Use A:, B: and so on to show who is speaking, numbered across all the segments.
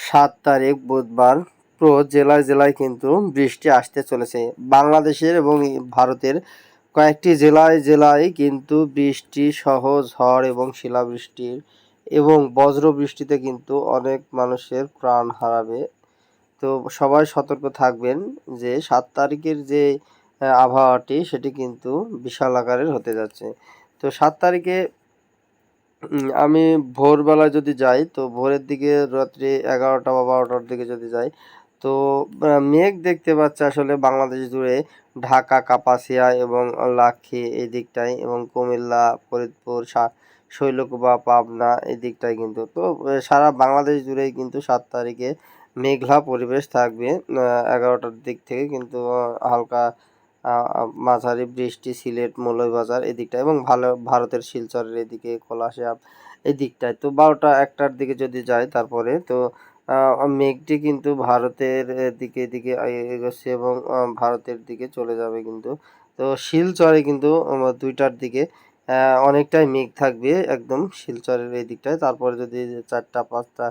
A: 7 তারিখ বুধবার জেলায় জেলায় কিন্তু বৃষ্টি আসতে চলেছে। বাংলাদেশের এবং ভারতের কয়েকটি জেলায় জেলায় কিন্তু বৃষ্টি সহ ঝড় এবং শিলাবৃষ্টির এবং বজ্র বৃষ্টিতে কিন্তু অনেক মানুষের প্রাণ হারাবে। তো সবাই সতর্ক থাকবেন যে 7 তারিখের যে আবহাওয়াটি সেটি কিন্তু বিশাল আকারের হতে যাচ্ছে। তো 7 তারিখে আমি ভোরবেলায় যদি যাই তো ভোরের দিকে রাত্রি 11টা বা 12টার দিকে যদি যাই তো মেঘ দেখতে পাচ্ছি আসলে বাংলাদেশ জুড়ে। ঢাকা, কাপাসিয়া এবং লাক্ষী এই দিকটায় এবং কুমিল্লা, ফরিদপুর, শৈলকুপা, পাবনা এই দিকটায় কিন্তু তো সারা বাংলাদেশ জুড়েই কিন্তু 7 তারিখে মেঘলা পরিবেশ থাকবে। 11টার দিক থেকে কিন্তু হালকা মাঝারি বৃষ্টি সিলেট, মৌলভীবাজার এদিকটা এবং ভারতের শিলচরের এদিকে কলাশিয়া এই দিকটায়। তো 12টা 1টার দিকে যদি যায় তারপরে তো মেঘটি কিন্তু ভারতের দিকে দিকে এগোচ্ছে এবং ভারতের দিকে চলে যাবে কিন্তু। তো শিলচরে কিন্তু 2টার দিকে অনেকটাই মেঘ থাকবে একদম শিলচরের এই দিকটায়। তারপরে যদি 4টা 5টা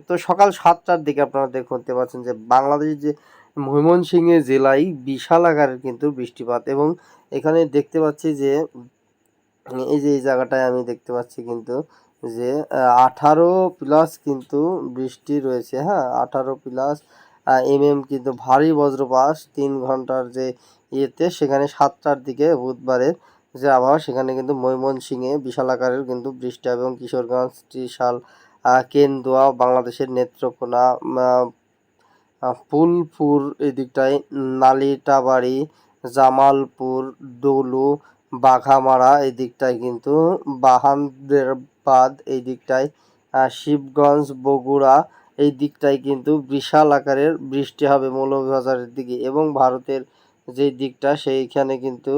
A: তো সকাল 7টার দিকে আপনারা দেখতে পাচ্ছেন যে বাংলাদেশের যে ময়মনসিংহ জেলায় বিশাল আকারের কিন্তু বৃষ্টিপাত এবং এখানে দেখতে পাচ্ছি যে এই যে এই জায়গাটায় আমি দেখতে পাচ্ছি কিন্তু যে 18+ কিন্তু বৃষ্টি রয়েছে। হ্যাঁ, 18+ কিন্তু ভারী বজ্রপাত 3 ঘন্টার যে ইয়েতে সেখানে 7টার দিকে বুধবারের যে আবহাওয়া সেখানে কিন্তু ময়মনসিংহে বিশাল আকারের কিন্তু বৃষ্টি হবে এবং কিশোরগঞ্জ, ত্রিশাল, কেন্দুয়া, বাংলাদেশের নেত্রকোনা, ফুলপুর এদিকটায়, নালিতাবাড়ি, জামালপুর, ডলু, বাঘামারা এই দিকটায় কিন্তু বাহান্দেরবাদ এই দিকটায়, শিবগঞ্জ, বগুড়া এই দিকটায় কিন্তু বিশাল আকারের বৃষ্টি হবে মৌলভীবাজারের দিকে এবং ভারতের যে দিকটা সেইখানে কিন্তু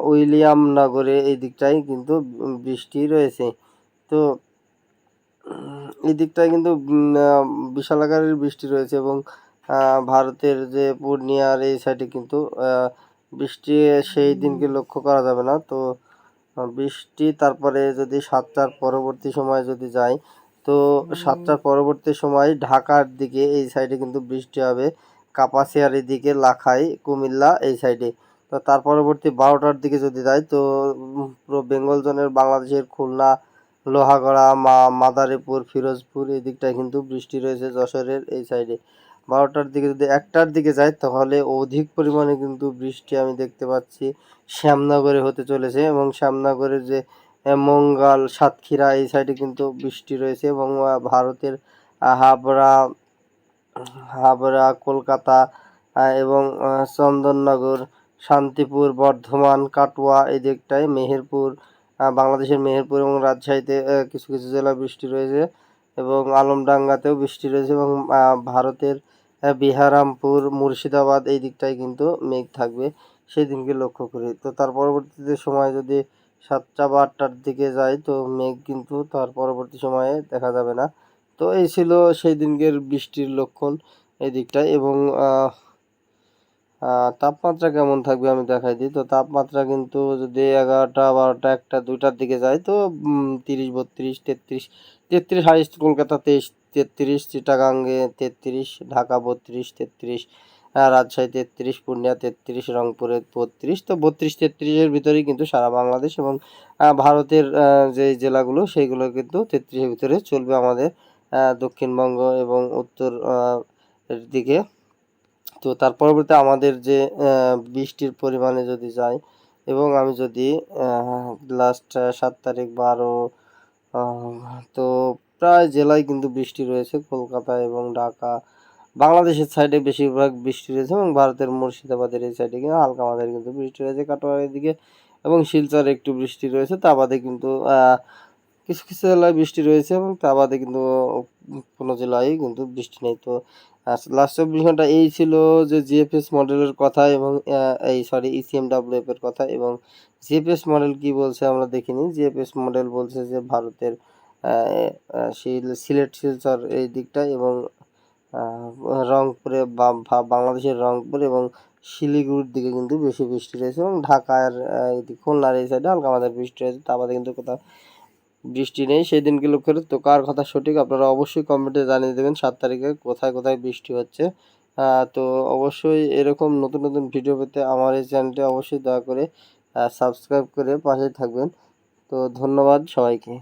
A: উইলিয়ামনগরে এই দিকটায় কিন্তু বৃষ্টি রয়েছে। তো এই দিকটায় কিন্তু বিশাল আকারের বৃষ্টি রয়েছে এবং ভারতের যে পূর্ণিয়ার এই সাইডে কিন্তু বৃষ্টি সেই দিনকে লক্ষ্য করা যাবে না। তো বৃষ্টি তারপরে যদি 7টার পরবর্তী সময় যদি যাই তো 7টার পরবর্তী সময় ঢাকার দিকে এই সাইডে কিন্তু বৃষ্টি হবে, কাপাসিয়ার এদিকে, লাখাই, কুমিল্লা এই সাইডে। তো তার পরবর্তী 12টার দিকে যদি যাই তো পুরো বেঙ্গল জোনের বাংলাদেশের খুলনা, লোহাগড়া, মাদারীপুর, ফিরোজপুর এই দিকটায় কিন্তু বৃষ্টি রয়েছে যশোরের এই সাইডে। 12টার দিকে যদি 1টার দিকে যাই তাহলে অধিক পরিমাণে কিন্তু বৃষ্টি আমি দেখতে পাচ্ছি শ্যামনগরে হতে চলেছে এবং শ্যামনগরের যে মঙ্গাল, সাতক্ষীরা এই সাইডে কিন্তু বৃষ্টি রয়েছে এবং ভারতের হাবড়া, কলকাতা এবং চন্দননগর, শান্তিপুর, বর্ধমান, কাটোয়া এই দিকটায়, মেহেরপুর, বাংলাদেশের মেহেরপুর এবং রাজশাহীতে কিছু কিছু জেলায় বৃষ্টি রয়েছে এবং আলমডাঙ্গাতেও বৃষ্টি রয়েছে এবং ভারতের বিহারামপুর, মুর্শিদাবাদ এই দিকটায় কিন্তু মেঘ থাকবে সেই দিনকে লক্ষ্য করি। তো তার পরবর্তীতে সময় যদি 7টা বা 8টার দিকে যাই তো মেঘ কিন্তু তার পরবর্তী সময়ে দেখা যাবে না। তো এই ছিল সেই দিনকের বৃষ্টির লক্ষণ এই দিকটায় এবং তাপমাত্রা কেমন থাকবে আমি দেখাই দিই। তো তাপমাত্রা কিন্তু যদি 11টা 12টা 1টা 2টার দিকে যায় তো 30 32 33, হাইস্ট কলকাতা 23 33, চিটাগাঙ্গে 33, ঢাকা 32 33, রাজশাহী 33, পূর্ণিয়া 33, রংপুরে 32। তো 32 33-এর ভিতরেই কিন্তু সারা বাংলাদেশ এবং ভারতের যে জেলাগুলো সেইগুলো কিন্তু 33-এর ভিতরে চলবে আমাদের দক্ষিণবঙ্গ এবং উত্তর এর দিকে। তো তার পরবর্তীতে আমাদের যে বৃষ্টির পরিমাণে যদি যাই এবং আমি যদি লাস্ট 7 তারিখ 12 তো প্রায় জেলায় কিন্তু বৃষ্টি রয়েছে, কলকাতা এবং ঢাকা বাংলাদেশের সাইডে বেশিরভাগ বৃষ্টি রয়েছে এবং ভারতের মুর্শিদাবাদের এই সাইডে কিন্তু হালকা মাঝারি কিন্তু বৃষ্টি রয়েছে, কাটোয়ার দিকে এবং শিলচরে একটু বৃষ্টি রয়েছে। তা বাদে কিন্তু কিছু কিছু জেলায় বৃষ্টি রয়েছে এবং তা বাদে কিন্তু কোনো জেলায় কিন্তু বৃষ্টি নেই। তো লাস্ট 24 ঘন্টা এই ছিল যে জিএফএস মডেলের কথা এবং ইসিএমডব্লিউএফ এর কথা এবং জিএফএস মডেল কি বলছে আমরা দেখিনি। জিএফএস মডেল বলছে যে ভারতের সিলেট, শিলচর এই দিকটায় এবং রংপুরে বাংলাদেশের রংপুর এবং শিলিগুড়ির দিকে কিন্তু বেশি বৃষ্টি রয়েছে এবং ঢাকার খুলনার এই সাইডে হালকা মাঝারি বৃষ্টি রয়েছে। তা বাদে কিন্তু কোথাও বৃষ্টি নেই সেই দিনকে লক্ষ্য করে। তো কার কথা সঠিক আপনারা অবশ্যই কমেন্টে জানিয়ে দেবেন 7 তারিখে কোথায় কোথায় বৃষ্টি হচ্ছে। তো অবশ্যই এরকম নতুন নতুন ভিডিও পেতে আমার এই চ্যানেলটি অবশ্যই দয়া করে সাবস্ক্রাইব করে পাশে থাকবেন। তো ধন্যবাদ সবাইকে।